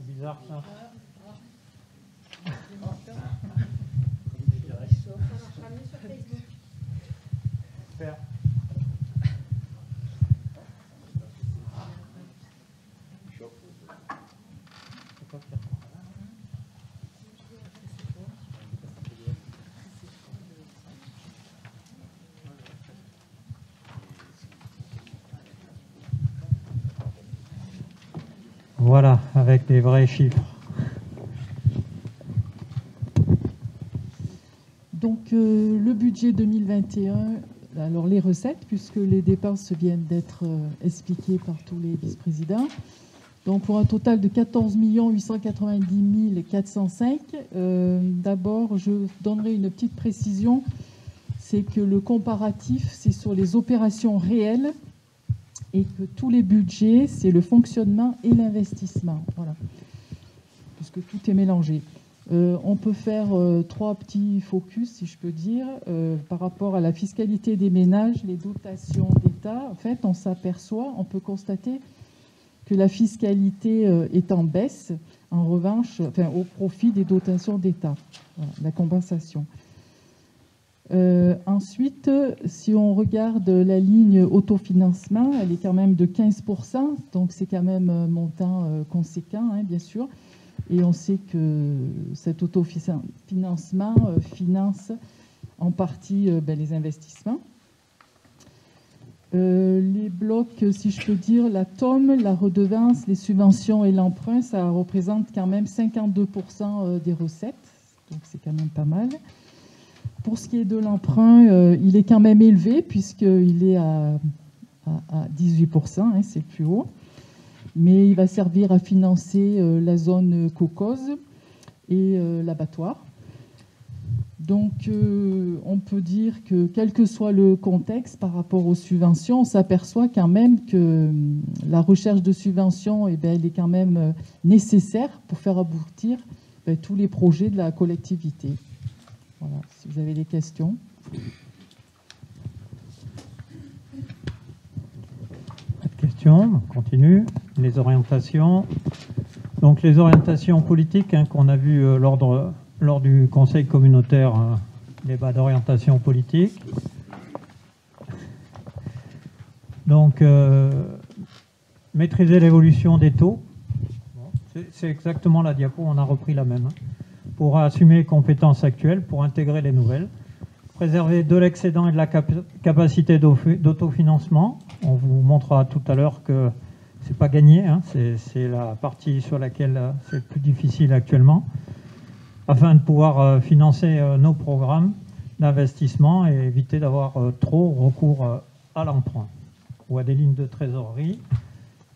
C'est bizarre ça. Super. Voilà, avec des vrais chiffres. Donc le budget 2021, alors les recettes, puisque les dépenses viennent d'être expliquées par tous les vice-présidents. Donc pour un total de 14 890 405. D'abord, je donnerai une petite précision, c'est que le comparatif, c'est sur les opérations réelles et que tous les budgets, c'est le fonctionnement et l'investissement. Voilà, puisque tout est mélangé. On peut faire trois petits focus, si je peux dire, par rapport à la fiscalité des ménages, les dotations d'État. En fait, on peut constater que la fiscalité est en baisse, en revanche, au profit des dotations d'État, voilà, la compensation. Ensuite, si on regarde la ligne autofinancement, elle est quand même de 15%, donc c'est quand même un montant conséquent, hein, bien sûr. Et on sait que cet autofinancement finance en partie les investissements. Les blocs, si je peux dire, la TOM, la redevance, les subventions et l'emprunt, ça représente quand même 52% des recettes, donc c'est quand même pas mal. Pour ce qui est de l'emprunt, il est quand même élevé puisqu'il est à 18%, hein, c'est le plus haut. Mais il va servir à financer la zone cocose et l'abattoir. Donc, on peut dire que, quel que soit le contexte par rapport aux subventions, on s'aperçoit quand même que la recherche de subventions, elle est quand même nécessaire pour faire aboutir tous les projets de la collectivité. Voilà, si vous avez des questions. Pas de questions, on continue. Les orientations. Donc les orientations politiques qu'on a vues lors du Conseil communautaire, débat d'orientation politique. Donc maîtriser l'évolution des taux. C'est exactement la diapo, on a repris la même. Pour assumer les compétences actuelles, pour intégrer les nouvelles, préserver de l'excédent et de la capacité d'autofinancement. On vous montrera tout à l'heure que c'est pas gagné, hein, c'est la partie sur laquelle c'est le plus difficile actuellement, afin de pouvoir financer nos programmes d'investissement et éviter d'avoir trop recours à l'emprunt ou à des lignes de trésorerie.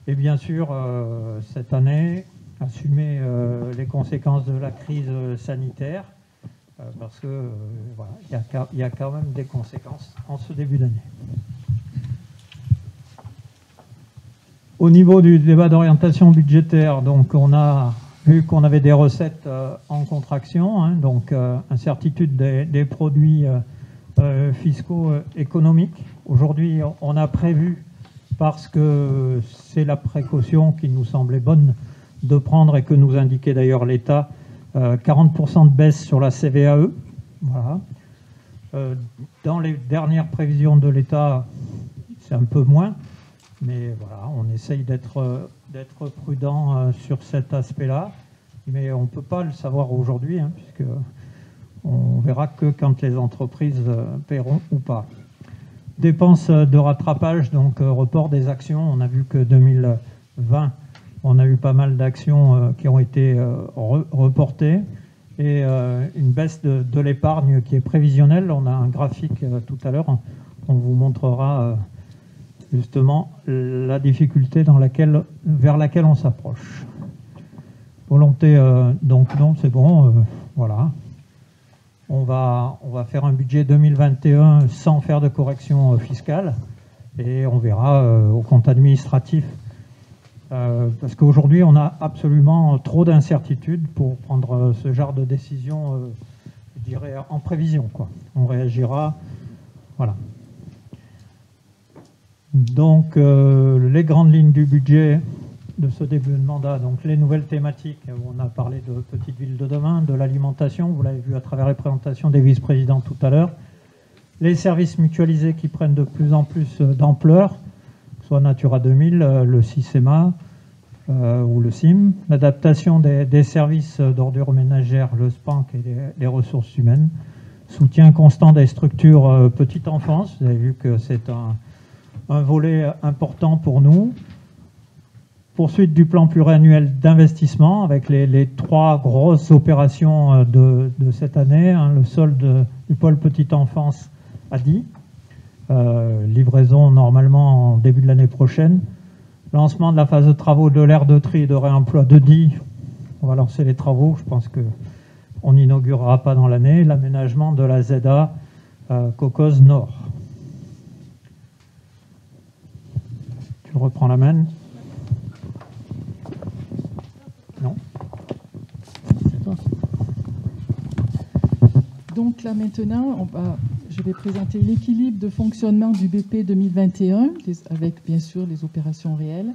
Et bien sûr, cette année, assumer les conséquences de la crise sanitaire, parce que voilà, il y a quand même des conséquences en ce début d'année. Au niveau du débat d'orientation budgétaire, donc on a vu qu'on avait des recettes en contraction, hein, donc incertitude des produits fiscaux économiques. Aujourd'hui, on a prévu, parce que c'est la précaution qui nous semblait bonne de prendre et que nous indiquait d'ailleurs l'État, 40% de baisse sur la CVAE. Voilà. Dans les dernières prévisions de l'État, c'est un peu moins, mais voilà, on essaye d'être prudent sur cet aspect-là, mais on ne peut pas le savoir aujourd'hui, hein, puisque on verra que quand les entreprises paieront ou pas. Dépenses de rattrapage, donc report des actions. On a vu que 2020, on a eu pas mal d'actions qui ont été reportées et une baisse de l'épargne qui est prévisionnelle. On a un graphique tout à l'heure, on vous montrera justement la difficulté vers laquelle on s'approche. Volonté, donc non, c'est bon, voilà. On va faire un budget 2021 sans faire de correction fiscale et on verra au compte administratif. Parce qu'aujourd'hui, on a absolument trop d'incertitudes pour prendre ce genre de décision, je dirais, en prévision, quoi. On réagira, voilà. Donc, les grandes lignes du budget, de ce début de mandat. Donc les nouvelles thématiques, on a parlé de Petite Ville de demain, de l'alimentation, vous l'avez vu à travers les présentations des vice-présidents tout à l'heure, les services mutualisés qui prennent de plus en plus d'ampleur, soit Natura 2000, le CICEMA ou le CIM, l'adaptation des services d'ordures ménagères, le SPANC et les ressources humaines, soutien constant des structures petite enfance, vous avez vu que c'est un volet important pour nous. Poursuite du plan pluriannuel d'investissement avec les 3 grosses opérations de cette année, hein, le solde du pôle petite enfance à Die, livraison normalement en début de l'année prochaine, lancement de la phase de travaux de l'aire de tri et de réemploi de Die, on va lancer les travaux, je pense qu'on n'inaugurera pas dans l'année, l'aménagement de la ZA Cocos Nord. Tu reprends la main. Non. C'est toi. Donc là maintenant, je vais présenter l'équilibre de fonctionnement du BP 2021, avec bien sûr les opérations réelles.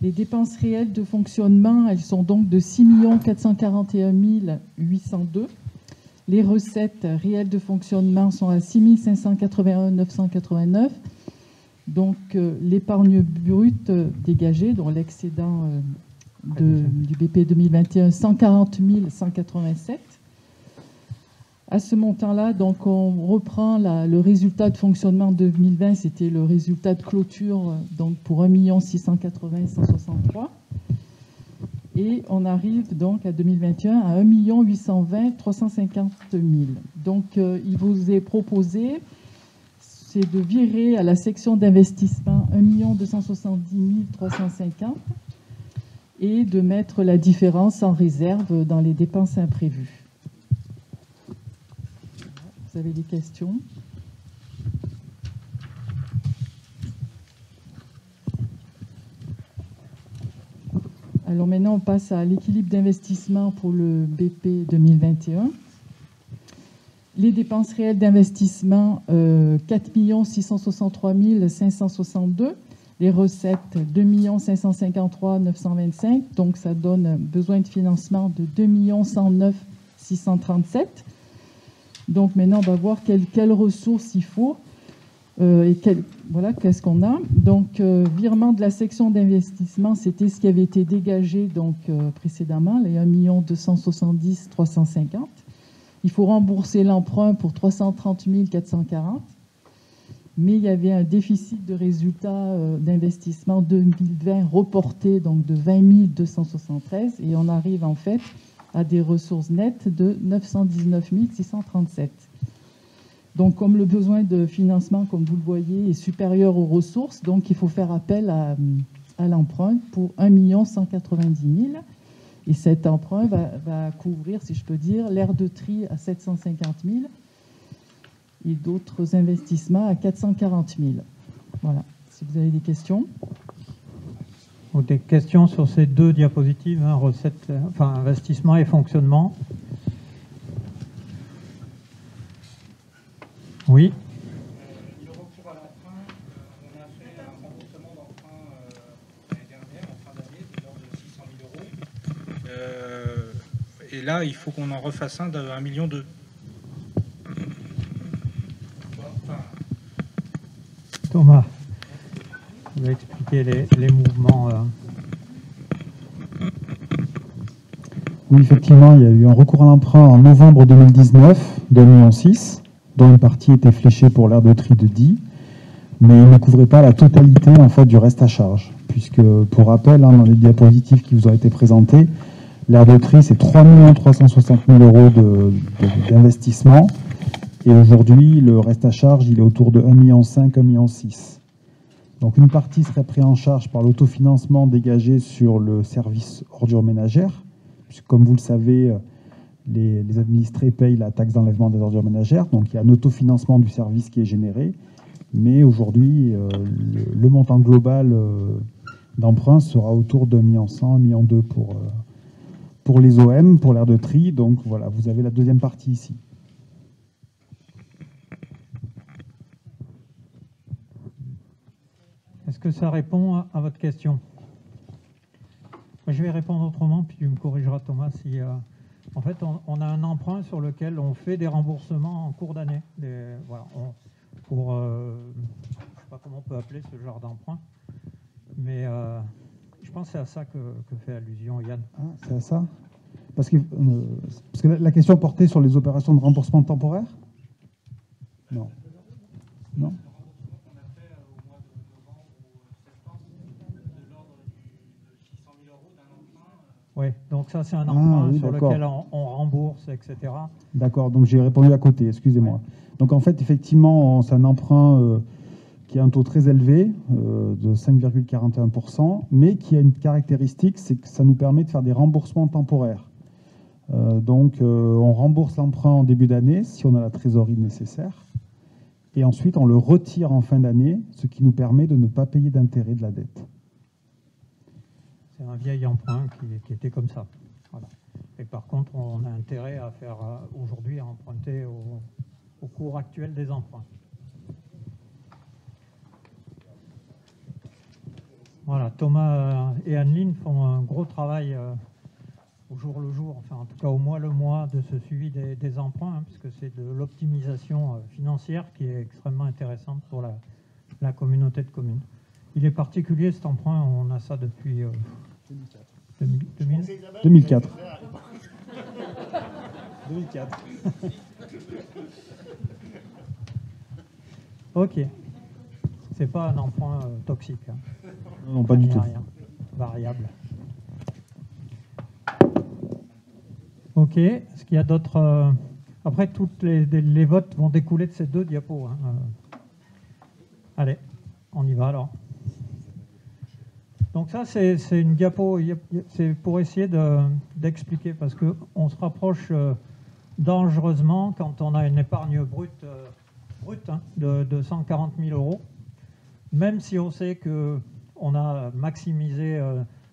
Les dépenses réelles de fonctionnement, elles sont donc de 6 441 802. Les recettes réelles de fonctionnement sont à 6 581 989. Donc l'épargne brute dégagée, dont l'excédent du BP 2021, 140 187. À ce montant-là, donc on reprend le résultat de fonctionnement 2020, c'était le résultat de clôture donc pour 1 680 163. Et on arrive donc à 2021 à 1 820 350 000. Donc il vous est proposé, c'est de virer à la section d'investissement 1 270 350 et de mettre la différence en réserve dans les dépenses imprévues. Vous avez des questions? Alors maintenant, on passe à l'équilibre d'investissement pour le BP 2021. Les dépenses réelles d'investissement, 4 663 562. Les recettes, 2 553 925. Donc, ça donne un besoin de financement de 2 109 637. Donc, maintenant, on va voir quelles ressources il faut et voilà, qu'est-ce qu'on a. Donc, virement de la section d'investissement, c'était ce qui avait été dégagé donc, précédemment, les 1 270 350. Il faut rembourser l'emprunt pour 330 440. Mais il y avait un déficit de résultat d'investissement 2020 reporté donc de 20 273 et on arrive en fait à des ressources nettes de 919 637. Donc comme le besoin de financement, comme vous le voyez, est supérieur aux ressources, donc il faut faire appel à l'emprunt pour 1 190 000. Et cet emprunt va couvrir, si je peux dire, l'aire de tri à 750 000 et d'autres investissements à 440 000. Voilà, si vous avez des questions. Ou des questions sur ces 2 diapositives, hein, recettes, enfin investissement et fonctionnement. Oui. Le recours à l'emprunt, on a fait un remboursement d'emprunt l'année dernière, en fin d'année, de l'ordre de 600 000 €. Et là, il faut qu'on en refasse un d'1,2 million. Thomas, vous allez expliquer les mouvements. Oui, effectivement, il y a eu un recours à l'emprunt en novembre 2019 de 1,6 million, dont une partie était fléchée pour l'aire de tri de Die, mais il ne couvrait pas la totalité en fait, du reste à charge, puisque, pour rappel, hein, dans les diapositives qui vous ont été présentées, l'aire de tri, c'est 3 360 000 € d'investissement, et aujourd'hui, le reste à charge, il est autour de 1,5 million, 1,6 million. Donc une partie serait prise en charge par l'autofinancement dégagé sur le service ordures ménagères, puisque comme vous le savez, les administrés payent la taxe d'enlèvement des ordures ménagères, donc il y a un autofinancement du service qui est généré, mais aujourd'hui, le montant global d'emprunt sera autour de 1,1 million, 1,2 million pour les OM, pour l'aire de tri, donc voilà, vous avez la deuxième partie ici. Est-ce que ça répond à votre question? Je vais répondre autrement, puis tu me corrigeras, Thomas. Si, en fait, on a un emprunt sur lequel on fait des remboursements en cours d'année. Voilà, pour, je ne sais pas comment on peut appeler ce genre d'emprunt, mais je pense que c'est à ça que fait allusion Yann. Ah, c'est à ça parce que la question portait sur les opérations de remboursement temporaire. Non. Non. On a fait au mois de novembre ou septembre de l'ordre de 600 000 € d'un emprunt. Oui, donc ça c'est un emprunt oui, sur lequel on rembourse, etc. D'accord, donc j'ai répondu à côté, excusez-moi. Donc en fait, effectivement, c'est un emprunt qui a un taux très élevé, de 5,41%, mais qui a une caractéristique, c'est que ça nous permet de faire des remboursements temporaires. Donc on rembourse l'emprunt en début d'année, si on a la trésorerie nécessaire, et ensuite on le retire en fin d'année, ce qui nous permet de ne pas payer d'intérêt de la dette. C'est un vieil emprunt qui était comme ça. Voilà. Et par contre, on a intérêt à faire aujourd'hui à emprunter au cours actuel des emprunts. Voilà, Thomas et Anneline font un gros travail au jour le jour, enfin en tout cas au mois le mois, de ce suivi des emprunts, hein, puisque c'est de l'optimisation financière qui est extrêmement intéressante pour la communauté de communes. Il est particulier cet emprunt, on a ça depuis 2004. 2004. 2004. Ok. C'est pas un emprunt toxique. Hein. Non, pas du tout. Rien. Variable. Ok. Est-ce qu'il y a d'autres... Après, toutes les votes vont découler de ces deux diapos. Hein. Allez, on y va alors. Donc ça, c'est une diapo, c'est pour essayer d'expliquer, parce qu'on se rapproche dangereusement quand on a une épargne brute hein, de 140 000 €, même si on sait qu'on a maximisé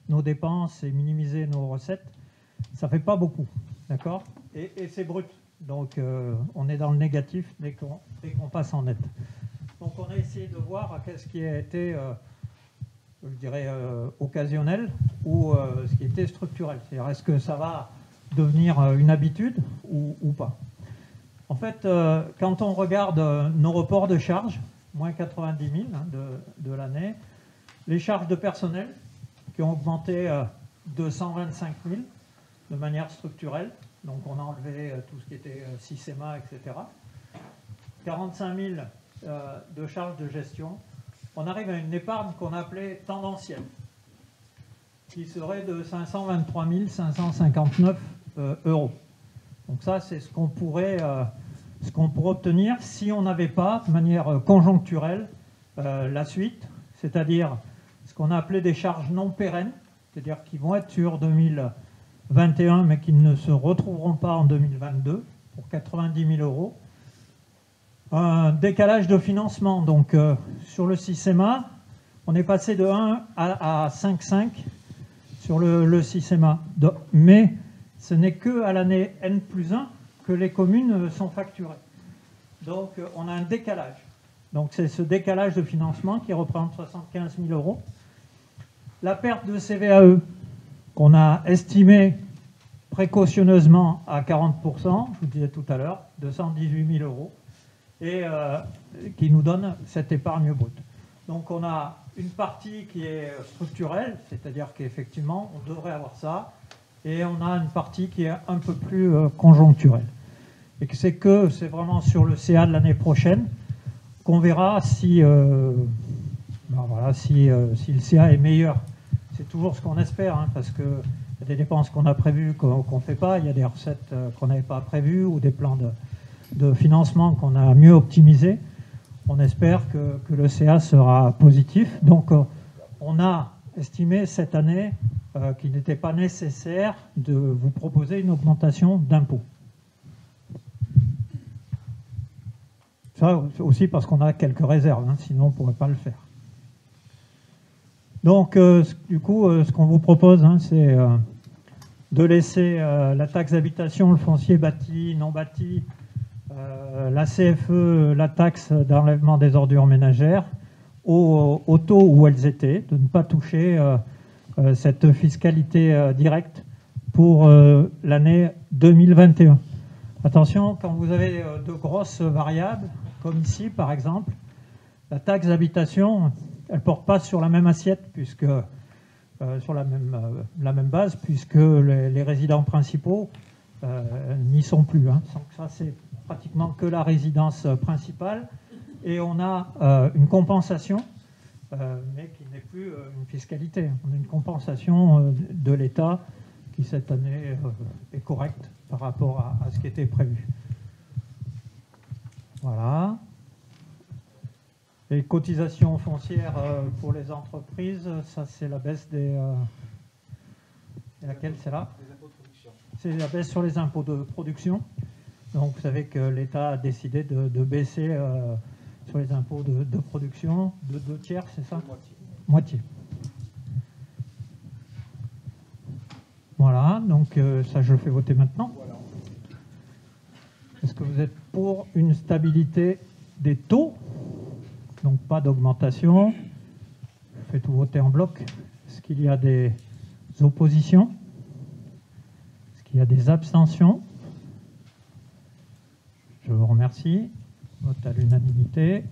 nos dépenses et minimisé nos recettes, ça ne fait pas beaucoup, d'accord ? Et c'est brut, donc on est dans le négatif dès qu'on passe en net. Donc on a essayé de voir qu'est-ce qui a été... je dirais, occasionnel ou ce qui était structurel. C'est-à-dire, est-ce que ça va devenir une habitude ou pas? En fait, quand on regarde nos reports de charges, moins 90 000 hein, de l'année, les charges de personnel qui ont augmenté de 125 000 de manière structurelle, donc on a enlevé tout ce qui était Sisema, etc. 45 000 de charges de gestion. On arrive à une épargne qu'on appelait tendancielle, qui serait de 523 559 €. Donc ça, c'est ce qu'on pourrait obtenir si on n'avait pas, de manière conjoncturelle, la suite, c'est-à-dire ce qu'on a appelé des charges non pérennes, c'est-à-dire qui vont être sur 2021, mais qui ne se retrouveront pas en 2022, pour 90 000 €. Un décalage de financement, donc sur le Sisema, on est passé de 1 à 5,5 sur le Sisema. Mais ce n'est qu'à l'année N+1 que les communes sont facturées. Donc on a un décalage. Donc c'est ce décalage de financement qui représente 75 000 €. La perte de CVAE, qu'on a estimée précautionneusement à 40%, je vous disais tout à l'heure, 218 000 €. Et qui nous donne cette épargne brute. Donc on a une partie qui est structurelle, c'est-à-dire qu'effectivement on devrait avoir ça, et on a une partie qui est un peu plus conjoncturelle. Et que c'est vraiment sur le CA de l'année prochaine qu'on verra si, si le CA est meilleur. C'est toujours ce qu'on espère, hein, parce qu'il y a des dépenses qu'on a prévues qu'on ne fait pas, il y a des recettes qu'on n'avait pas prévues, ou des plans de financement qu'on a mieux optimisé. On espère que le CA sera positif. Donc on a estimé cette année qu'il n'était pas nécessaire de vous proposer une augmentation d'impôts. Ça aussi parce qu'on a quelques réserves, hein, sinon on ne pourrait pas le faire. Donc du coup, ce qu'on vous propose, hein, c'est de laisser la taxe d'habitation, le foncier bâti, non bâti, la CFE, la taxe d'enlèvement des ordures ménagères, au taux où elles étaient, de ne pas toucher cette fiscalité directe pour l'année 2021. Attention, quand vous avez de grosses variables, comme ici par exemple, la taxe d'habitation, elle ne porte pas sur la même assiette, puisque sur la même base, puisque les résidents principaux n'y sont plus. Hein. Donc ça, c'est pratiquement que la résidence principale. Et on a une compensation, mais qui n'est plus une fiscalité. On a une compensation de l'État qui, cette année, est correcte par rapport à ce qui était prévu. Voilà. Les cotisations foncières pour les entreprises, ça c'est la baisse des... laquelle c'est là? C'est la baisse sur les impôts de production. Donc vous savez que l'État a décidé de baisser sur les impôts de production de 2/3, c'est ça? Moitié. Voilà, donc ça je le fais voter maintenant. Est-ce que vous êtes pour une stabilité des taux? Donc pas d'augmentation. Je fais tout voter en bloc. Est-ce qu'il y a des oppositions? Est-ce qu'il y a des abstentions? Je vous remercie. Vote à l'unanimité.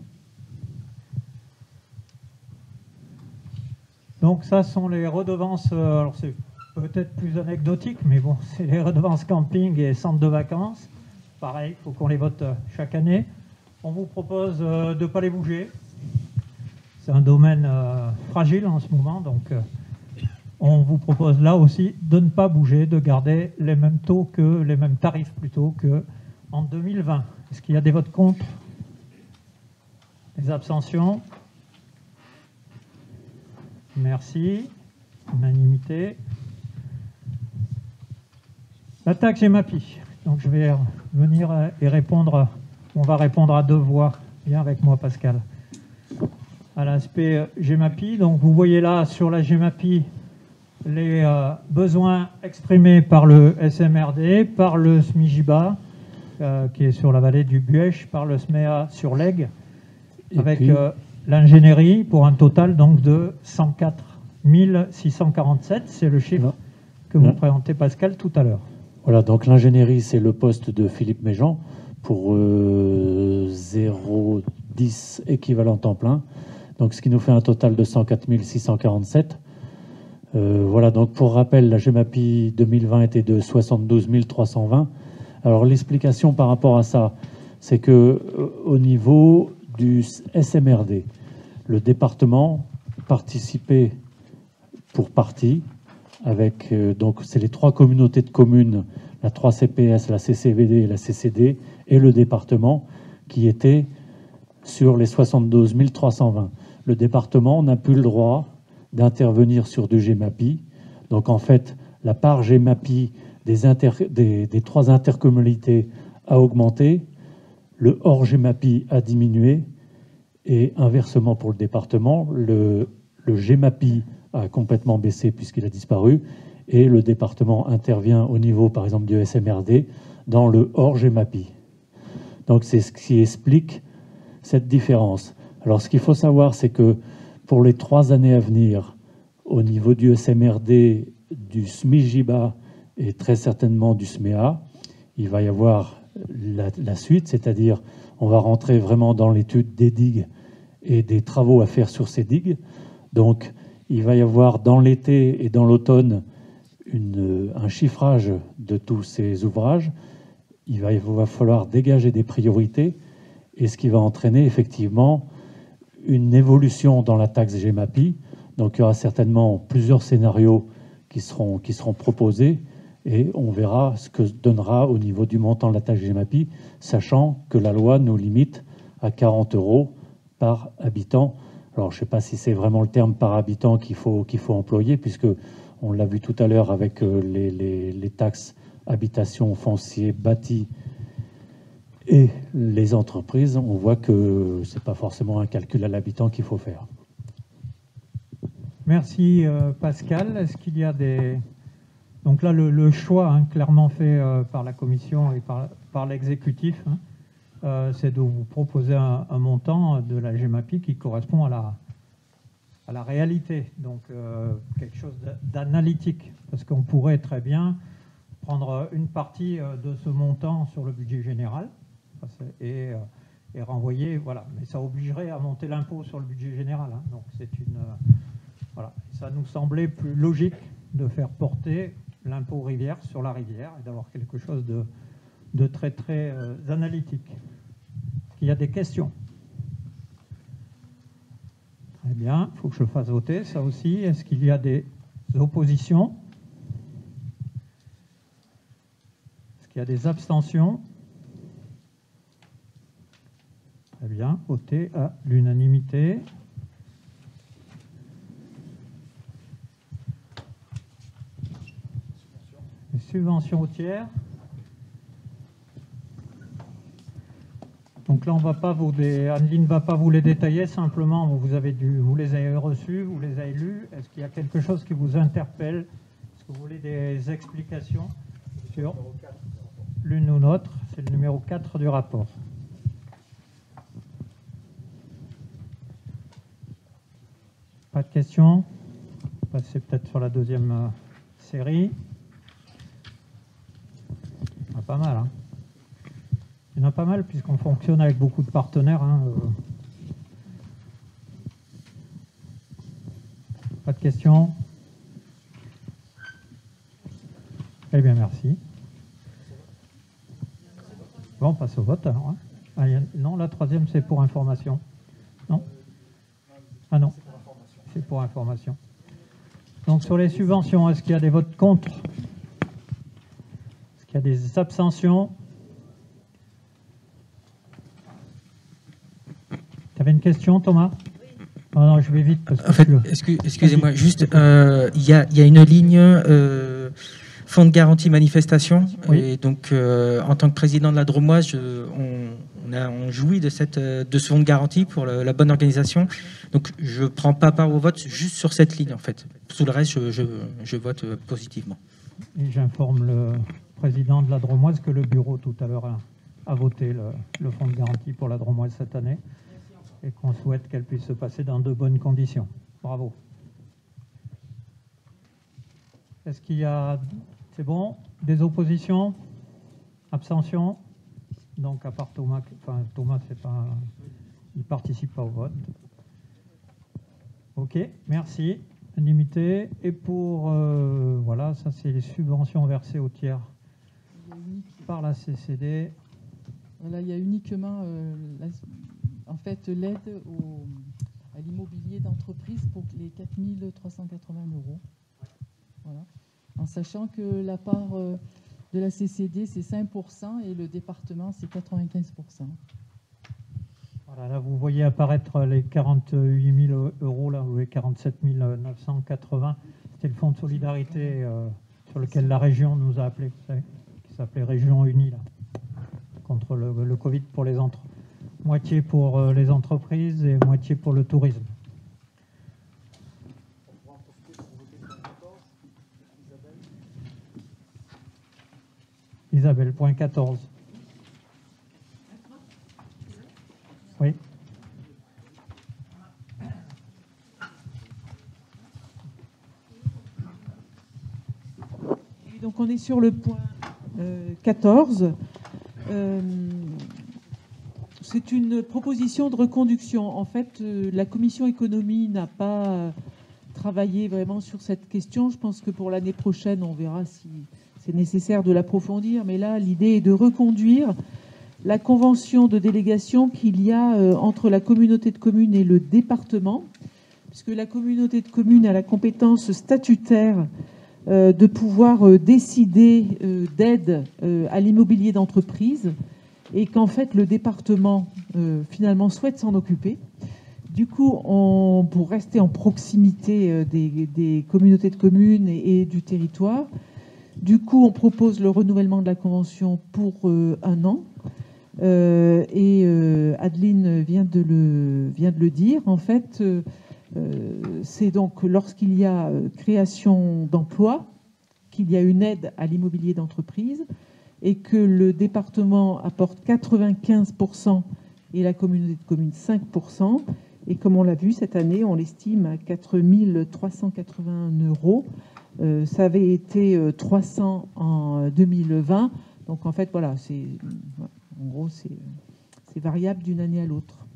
Donc ça sont les redevances, alors c'est peut-être plus anecdotique, mais bon, c'est les redevances camping et centres de vacances. Pareil, il faut qu'on les vote chaque année. On vous propose de ne pas les bouger. C'est un domaine fragile en ce moment, donc on vous propose là aussi de ne pas bouger, de garder les mêmes taux les mêmes tarifs plutôt qu'en 2020. Est-ce qu'il y a des votes contre? Des abstentions? Merci. Unanimité. La taxe GEMAPI. Donc je vais venir et répondre. On va répondre à deux voix. Viens avec moi, Pascal. À l'aspect GEMAPI. Donc vous voyez là sur la GEMAPI les besoins exprimés par le SMRD, par le SMIJIBA, qui est sur la vallée du Buèche, par le SMEA sur l'Aigle, avec l'ingénierie pour un total donc de 104 647. C'est le chiffre que vous présentez, Pascal, tout à l'heure. Voilà, donc l'ingénierie, c'est le poste de Philippe Méjean pour 0,10 équivalent temps plein. Donc ce qui nous fait un total de 104 647. Voilà, donc pour rappel, la GEMAPI 2020 était de 72 320. Alors l'explication par rapport à ça, c'est que au niveau du SMRD, le département participait pour partie avec, donc c'est les trois communautés de communes, la 3CPS, la CCVD et la CCD, et le département qui était sur les 72 320. Le département n'a plus le droit d'intervenir sur du GEMAPI. Donc en fait, la part GEMAPI des trois intercommunalités a augmenté, le hors GEMAPI a diminué, et inversement pour le département, le GEMAPI a complètement baissé puisqu'il a disparu, et le département intervient au niveau, par exemple, du SMRD dans le hors GEMAPI. Donc c'est ce qui explique cette différence. Alors ce qu'il faut savoir, c'est que pour les 3 années à venir, au niveau du SMRD, du SMIJIBA et très certainement du SMEA, il va y avoir la suite, c'est-à-dire on va rentrer vraiment dans l'étude des digues et des travaux à faire sur ces digues. Donc il va y avoir dans l'été et dans l'automne un chiffrage de tous ces ouvrages. Il va falloir dégager des priorités, et ce qui va entraîner effectivement une évolution dans la taxe GEMAPI. Donc il y aura certainement plusieurs scénarios qui seront proposés, et on verra ce que donnera au niveau du montant de la taxe GEMAPI, sachant que la loi nous limite à 40 € par habitant. Alors je ne sais pas si c'est vraiment le terme par habitant qu'il faut employer, puisque on l'a vu tout à l'heure avec les taxes habitation, foncier, bâti et les entreprises. On voit que ce n'est pas forcément un calcul à l'habitant qu'il faut faire. Merci Pascal. Est-ce qu'il y a des... Donc là, le choix clairement fait par la Commission et par l'exécutif, c'est de vous proposer un montant de la GEMAPI qui correspond à à la réalité, donc quelque chose d'analytique, parce qu'on pourrait très bien prendre une partie de ce montant sur le budget général et renvoyer, voilà, mais ça obligerait à monter l'impôt sur le budget général, hein. Donc c'est voilà, ça nous semblait plus logique de faire porter l'impôt rivière sur la rivière et d'avoir quelque chose de très très analytique. Est-ce qu'il y a des questions? Très bien, il faut que je le fasse voter, ça aussi. Est-ce qu'il y a des oppositions? Est-ce qu'il y a des abstentions? Très bien, voté à l'unanimité. Les subventions routières. Donc là, on va pas Anneline ne va pas vous les détailler, simplement vous les avez reçus, vous les avez lus. Est-ce qu'il y a quelque chose qui vous interpelle? Est-ce que vous voulez des explications sur l'une ou l'autre? C'est le numéro 4 du rapport. Pas de questions? On va passer peut-être sur la deuxième série. Ah, pas mal, hein. Il y en a pas mal puisqu'on fonctionne avec beaucoup de partenaires, hein. Pas de questions? Eh bien, merci. Bon, on passe au vote alors, hein. Ah, non, la troisième, c'est pour information. Non? Ah non, c'est pour information. Donc sur les subventions, est-ce qu'il y a des votes contre? Est-ce qu'il y a des abstentions? Tu avais une question, Thomas? Oh non, je vais vite. Parce que en fait, excusez-moi, juste, il y a une ligne fonds de garantie manifestation. Oui. Et donc, en tant que président de la Dromoise, on jouit de ce fonds de garantie pour la bonne organisation. Donc, je ne prends pas part au vote juste sur cette ligne, en fait. Tout le reste, je vote positivement. Et j'informe le président de la Dromoise que le bureau, tout à l'heure, a voté le fonds de garantie pour la Dromoise cette année. Et qu'on souhaite qu'elle puisse se passer dans de bonnes conditions. Bravo. Est-ce qu'il y a... C'est bon? Des oppositions? Abstentions? Donc, à part Thomas, enfin, Thomas, c'est pas... il ne participe pas au vote. OK, merci. Limité. Et pour... voilà, ça, c'est les subventions versées aux tiers par la CCD. Voilà, il y a uniquement... en fait, l'aide à l'immobilier d'entreprise pour les 4 380 €. Voilà. En sachant que la part de la CCD, c'est 5% et le département, c'est 95%. Voilà, là, vous voyez apparaître les 48 000 €, là, ou les 47 980. C'était le fonds de solidarité sur lequel la région nous a appelés, vous savez, qui s'appelait Région Unie, là, contre le Covid pour les entreprises. Moitié pour les entreprises et moitié pour le tourisme. Isabelle, point 14. Oui. Et donc on est sur le point 14. C'est une proposition de reconduction. En fait, la commission économie n'a pas travaillé vraiment sur cette question. Je pense que pour l'année prochaine, on verra si c'est nécessaire de l'approfondir. Mais là, l'idée est de reconduire la convention de délégation qu'il y a entre la communauté de communes et le département, puisque la communauté de communes a la compétence statutaire de pouvoir décider d'aide à l'immobilier d'entreprise, et qu'en fait le département finalement souhaite s'en occuper. Du coup, pour rester en proximité des communautés de communes et du territoire, du coup, on propose le renouvellement de la convention pour 1 an. Adeline vient de le dire. En fait, c'est donc lorsqu'il y a création d'emplois qu'il y a une aide à l'immobilier d'entreprise, et que le département apporte 95% et la communauté de communes 5%, Et comme on l'a vu, cette année, on l'estime à 4 381 €. Ça avait été 300 en 2020. Donc en fait, voilà, en gros, c'est variable d'une année à l'autre.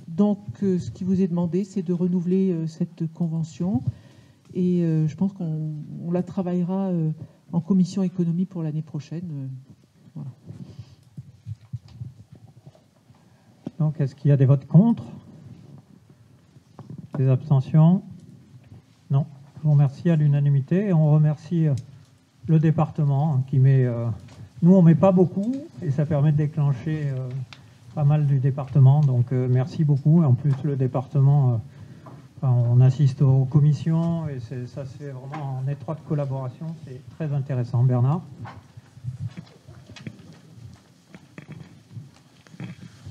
Donc ce qui vous est demandé, c'est de renouveler cette convention. Et je pense qu'on la travaillera en commission économie pour l'année prochaine. Voilà. Donc, est-ce qu'il y a des votes contre? Des abstentions? Non. Je vous remercie à l'unanimité. Et on remercie le département qui met... nous, on ne met pas beaucoup et ça permet de déclencher pas mal du département. Donc, merci beaucoup. Et en plus, le département... on assiste aux commissions et ça se fait vraiment en étroite collaboration. C'est très intéressant. Bernard?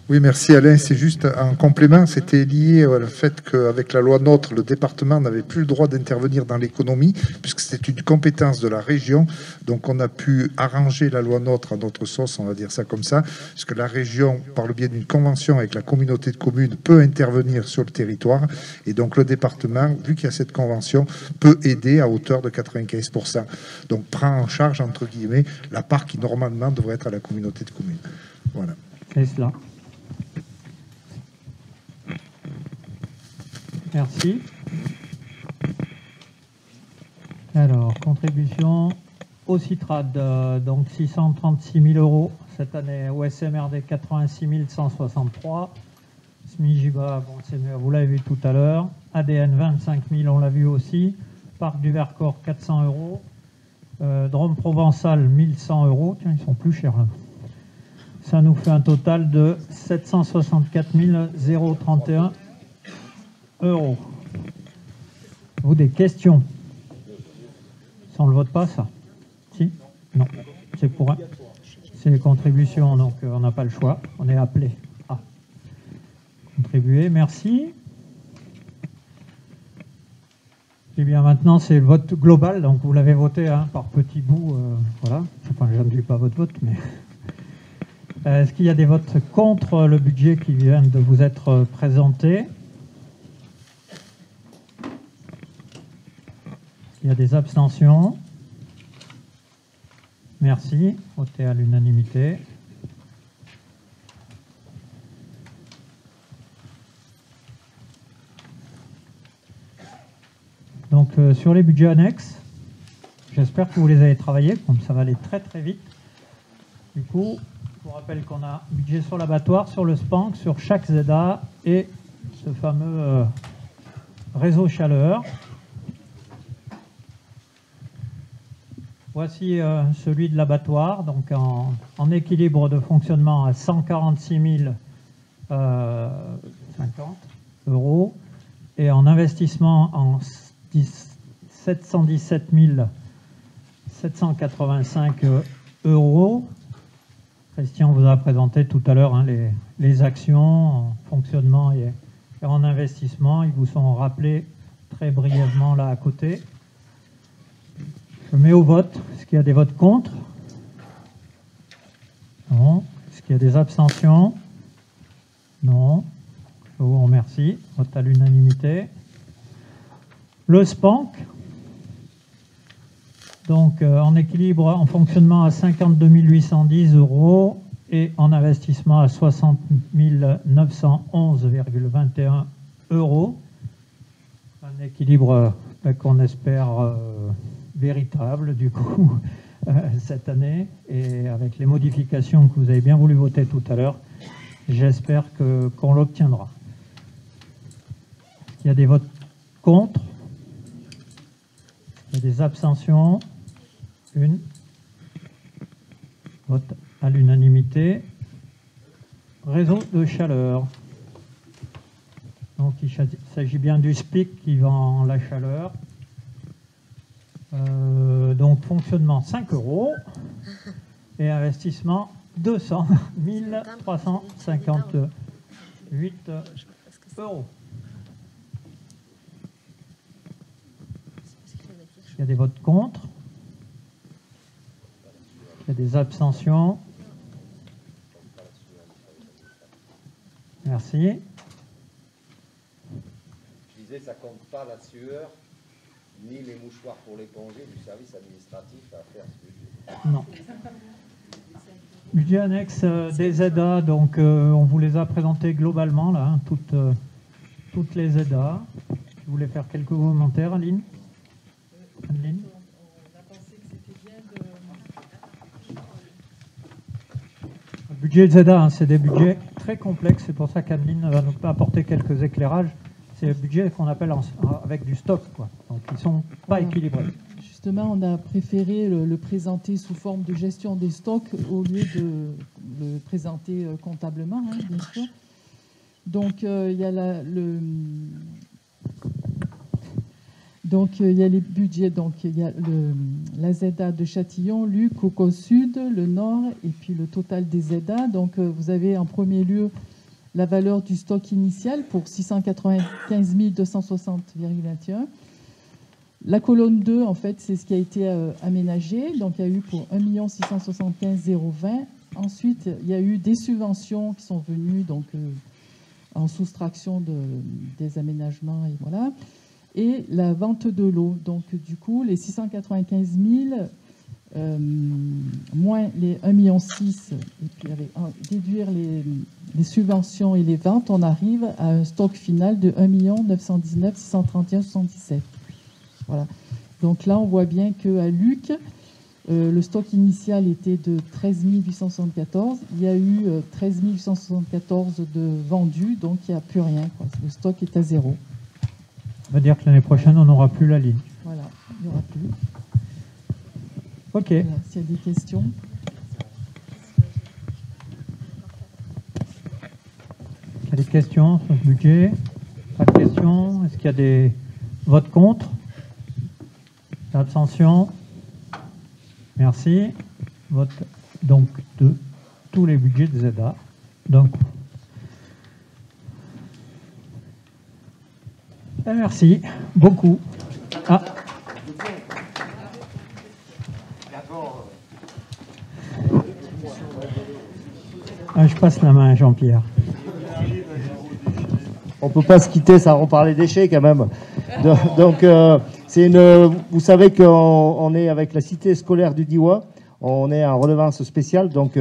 Oui, merci Alain. C'est juste un complément. C'était lié au fait qu'avec la loi NOTRe, le département n'avait plus le droit d'intervenir dans l'économie, puisque c'était une compétence de la région. Donc on a pu arranger la loi NOTRe à notre sauce, on va dire ça comme ça, puisque la région, par le biais d'une convention avec la communauté de communes, peut intervenir sur le territoire. Et donc le département, vu qu'il y a cette convention, peut aider à hauteur de 95%. Donc prend en charge, entre guillemets, la part qui normalement devrait être à la communauté de communes. Voilà. C'est cela. Merci. Alors, contribution au CITRAD, donc 636 000 € cette année, au SMRD 86 163, SMIGIBA, bon, vous l'avez vu tout à l'heure, ADN 25 000, on l'a vu aussi, Parc du Vercors 400 €, Drôme Provençal 1100 €, tiens, ils sont plus chers là. Ça nous fait un total de 764 031 €. Vous, des questions? Ça, on ne le vote pas, ça? Si? Non. C'est pour un... C'est les contributions, donc on n'a pas le choix. On est appelé à contribuer. Merci. Et bien maintenant, c'est le vote global. Donc vous l'avez voté par petits bouts. Voilà. Enfin, je ne dis pas votre vote, mais... Est-ce qu'il y a des votes contre le budget qui vient de vous être présenté? Il y a des abstentions. Merci. Voté à l'unanimité. Donc, sur les budgets annexes, j'espère que vous les avez travaillés, comme ça va aller très très vite. Du coup, je vous rappelle qu'on a budget sur l'abattoir, sur le SPANC, sur chaque ZA et ce fameux réseau chaleur. Voici celui de l'abattoir, donc en équilibre de fonctionnement à 146 050 € et en investissement en 717 785 €. Christian vous a présenté tout à l'heure les actions en fonctionnement et en investissement. Ils vous sont rappelés très brièvement là à côté. Je mets au vote. Est-ce qu'il y a des votes contre? Non. Est-ce qu'il y a des abstentions? Non. Je vous remercie. Vote à l'unanimité. Le SPANC, donc en équilibre, en fonctionnement à 52 810 € et en investissement à 60 911,21 €. Un équilibre qu'on espère véritable, du coup, cette année. Et avec les modifications que vous avez bien voulu voter tout à l'heure, j'espère qu'on l'obtiendra. Il y a des votes contre. Il y a des abstentions. Une. Vote à l'unanimité. Réseau de chaleur. Donc il s'agit bien du SPIC qui vend la chaleur. Donc fonctionnement 5 € et investissement 200 358 €. Il y a des votes contre. Il y a des abstentions. Merci. budget, ça compte pas la sueur, ni les mouchoirs pour l'éponger du service administratif à faire ce budget. Non. Budget annexe des aidas, donc on vous les a présentés globalement, là, hein, toutes les aidas. Vous voulez faire quelques commentaires, Aline? Aline? Le budget des aidas, hein, c'est des budgets très complexes, c'est pour ça qu'Adeline va nous apporter quelques éclairages. C'est le budget qu'on appelle avec du stock, quoi. Donc ils ne sont pas équilibrés. Justement, on a préféré le présenter sous forme de gestion des stocks au lieu de le présenter comptablement, hein, bien sûr. Donc il y a il y a les budgets, donc il y a la ZEDA de Châtillon, Luc, Coco Sud, le Nord, et puis le total des ZEDA. Donc vous avez en premier lieu la valeur du stock initial pour 695 260,21. La colonne 2, en fait, c'est ce qui a été aménagé. Donc il y a eu pour 1 675 020. Ensuite, il y a eu des subventions qui sont venues donc, en soustraction des aménagements, et voilà. Et la vente de l'eau. Donc, du coup, les 695 000 moins les 1,6 million, et puis avec, déduire les subventions et les ventes, on arrive à un stock final de 1 919 631 77. Voilà. Donc là, on voit bien qu'à Luc, le stock initial était de 13 874. Il y a eu 13 874 de vendus, donc il n'y a plus rien, quoi. Le stock est à zéro. Ça veut dire que l'année prochaine, on n'aura plus la ligne. Voilà, il n'y aura plus. Ok. Voilà, s'il y a des questions. Il y a des questions sur ce budget? Pas de questions? Est-ce qu'il y a des votes contre? Abstention? Merci. Vote donc de tous les budgets de ZEDA. Donc, merci beaucoup. Ah. Je passe la main à Jean-Pierre. On ne peut pas se quitter sans reparler déchets quand même. Donc, vous savez qu'on est avec la cité scolaire du Diois, on est en redevance spéciale, donc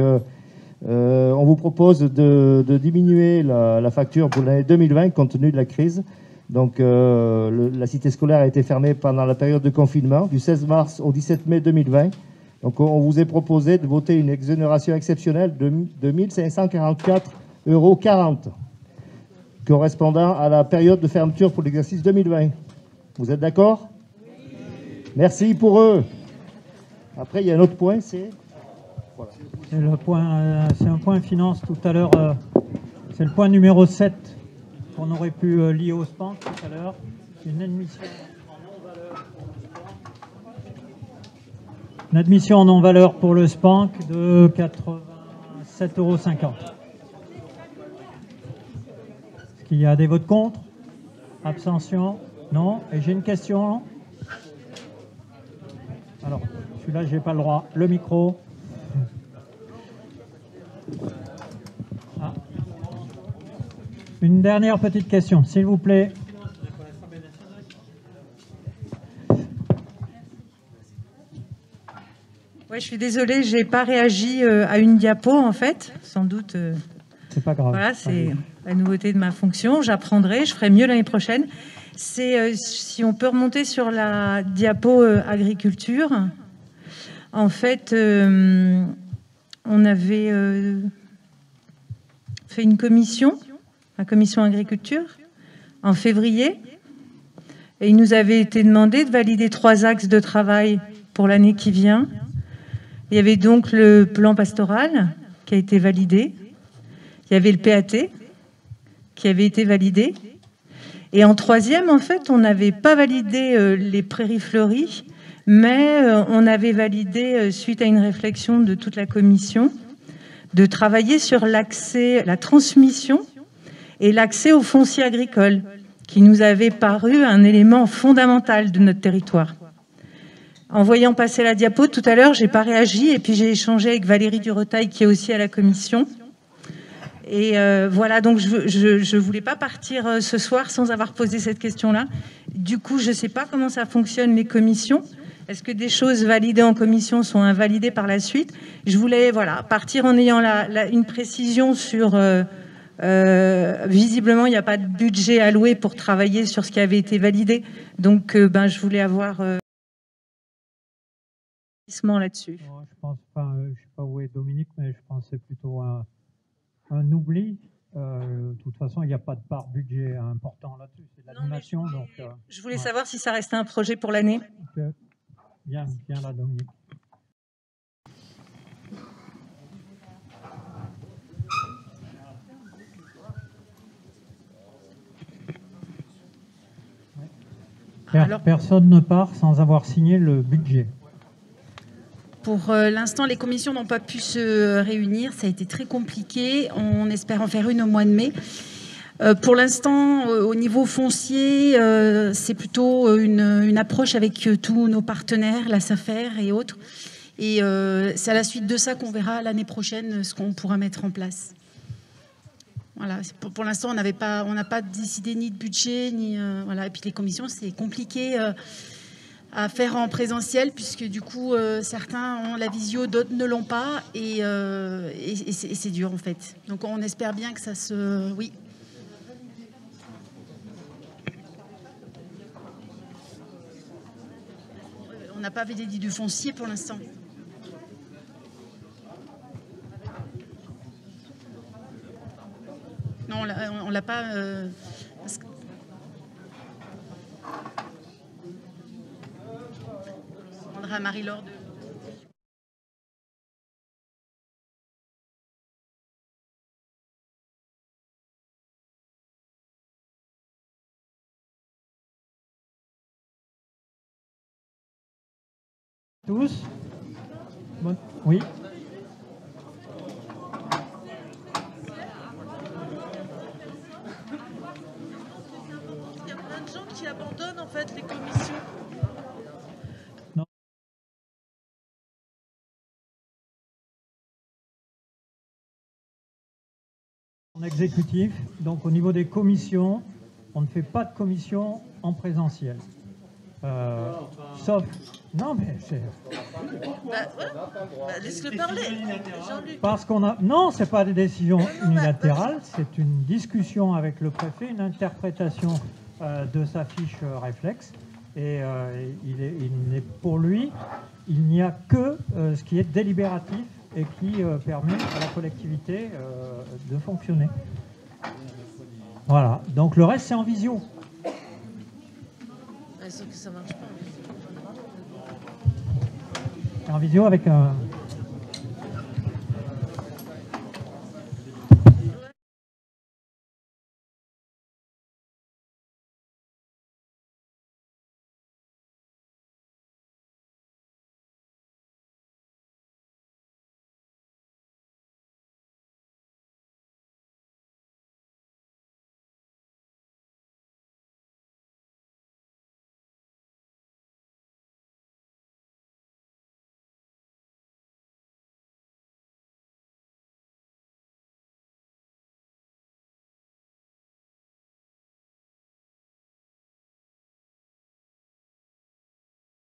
on vous propose de diminuer la facture pour l'année 2020 compte tenu de la crise. Donc la cité scolaire a été fermée pendant la période de confinement, du 16 mars au 17 mai 2020. Donc on vous est proposé de voter une exonération exceptionnelle de 1 544,40 €, correspondant à la période de fermeture pour l'exercice 2020. Vous êtes d'accord? Merci pour eux. Après, il y a un autre point, c'est... Voilà. C'est un point finance tout à l'heure. C'est le point numéro 7 qu'on aurait pu lier au SPAN tout à l'heure. Une admission en non-valeur pour le SPAN. Une admission en non-valeur pour le SPAN de 87,50 €. Est-ce qu'il y a des votes contre? Abstention? Non. Et j'ai une question. Alors, celui-là, je n'ai pas le droit. Le micro. Ah. Une dernière petite question, s'il vous plaît. Ouais, je suis désolée, je n'ai pas réagi à une diapo, en fait. Sans doute. C'est pas grave. Voilà, c'est la nouveauté de ma fonction. J'apprendrai, je ferai mieux l'année prochaine. C'est si on peut remonter sur la diapo agriculture. En fait, on avait fait une commission, la commission agriculture, en février. Et il nous avait été demandé de valider 3 axes de travail pour l'année qui vient. Il y avait donc le plan pastoral qui a été validé. Il y avait le PAT qui avait été validé. Et en 3e, en fait, on n'avait pas validé les prairies fleuries, mais on avait validé, suite à une réflexion de toute la commission, de travailler sur l'accès, la transmission et l'accès au foncier agricole, qui nous avait paru un élément fondamental de notre territoire. En voyant passer la diapo tout à l'heure, j'ai pas réagi, et puis j'ai échangé avec Valérie Duretail, qui est aussi à la commission. Et voilà, donc je ne voulais pas partir ce soir sans avoir posé cette question-là. Du coup, je ne sais pas comment ça fonctionne, les commissions. Est-ce que des choses validées en commission sont invalidées par la suite? Je voulais partir en ayant une précision sur... visiblement, il n'y a pas de budget alloué pour travailler sur ce qui avait été validé. Donc, je voulais avoir là-dessus. Je pense pas, je ne sais pas où est Dominique, mais je pense que c'est plutôt un oubli. De toute façon, il n'y a pas de part budget important là-dessus. C'est de l'animation. Je voulais savoir si ça restait un projet pour l'année. Bien là, Dominique. Alors, personne ne part sans avoir signé le budget. Pour l'instant, les commissions n'ont pas pu se réunir. Ça a été très compliqué. On espère en faire une au mois de mai. Pour l'instant, au niveau foncier, c'est plutôt une approche avec tous nos partenaires, la SAFER et autres. Et c'est à la suite de ça qu'on verra l'année prochaine ce qu'on pourra mettre en place. Voilà. Pour l'instant, on n'a pas décidé ni de budget, ni voilà. Et puis les commissions, c'est compliqué à faire en présentiel, puisque du coup, certains ont la visio, d'autres ne l'ont pas, et c'est dur en fait. Donc on espère bien que ça se... Oui. On n'a pas dit du foncier pour l'instant. Non, on l'a pas... parce que... On demandera à Marie-Laure de... Tous? Bon, oui. Il y a plein de gens qui abandonnent en fait les commissions. Non. En exécutif, donc au niveau des commissions, on ne fait pas de commission en présentiel. Sauf... Non, mais c'est... Laisse-le parler. Parce qu'on a... Non, ce n'est pas des décisions unilatérales, c'est une discussion avec le préfet, une interprétation de sa fiche réflexe. Et pour lui, il n'y a que ce qui est délibératif et qui permet à la collectivité de fonctionner. Voilà, donc le reste, c'est en visio. Sauf que ça marche pas. En vidéo avec un...